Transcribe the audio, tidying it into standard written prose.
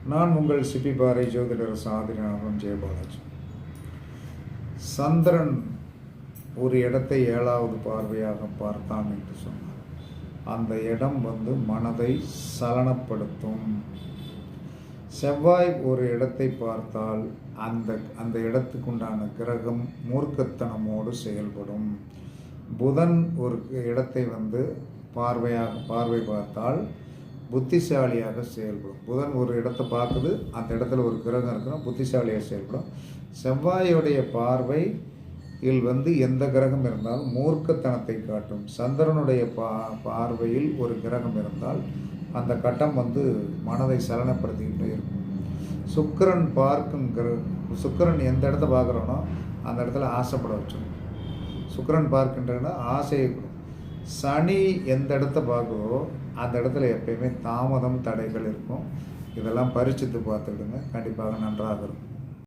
நான் உங்கள் சிப்பி பாறை ஜோதிடர் சாதிநாதன் ஜெயபாலாஜி. சந்திரன் ஒரு இடத்தை 7வது பார்வையாக பார்த்தான் என்று சொன்னார். அந்த இடம் மனதை சலனப்படுத்தும். செவ்வாய் ஒரு இடத்தை பார்த்தால் அந்த இடத்துக்குண்டான கிரகம் மூர்க்கத்தனமோடு செயல்படும். புதன் ஒரு இடத்தை பார்வை பார்த்தால் புத்திசாலியாக செயல்படும். புதன் ஒரு இடத்தை பார்க்குது, அந்த இடத்துல ஒரு கிரகம் இருக்குன்னா புத்திசாலியாக செயல்படும். செவ்வாயுடைய பார்வையில் எந்த கிரகம் இருந்தாலும் மூர்க்கத்தனத்தை காட்டும். சந்திரனுடைய பார்வையில் ஒரு கிரகம் இருந்தால் அந்த கட்டம் மனதை சலனப்படுத்திக்கிட்டே இருக்கும். சுக்கிரன் சுக்கிரன் எந்த இடத்த பார்க்குறோனோ அந்த இடத்துல ஆசைப்பட வச்சிடும். சுக்கிரன் பார்க்கின்றன ஆசையை கொடுக்கும். சனி எந்த இடத்த பார்க்குறோ அந்த இடத்துல எப்பயுமே தாமதம், தடைகள் இருக்கும். இதெல்லாம் பரிசித்து பார்த்துக்கிடுங்க, கண்டிப்பாக நன்றாக இருக்கும்.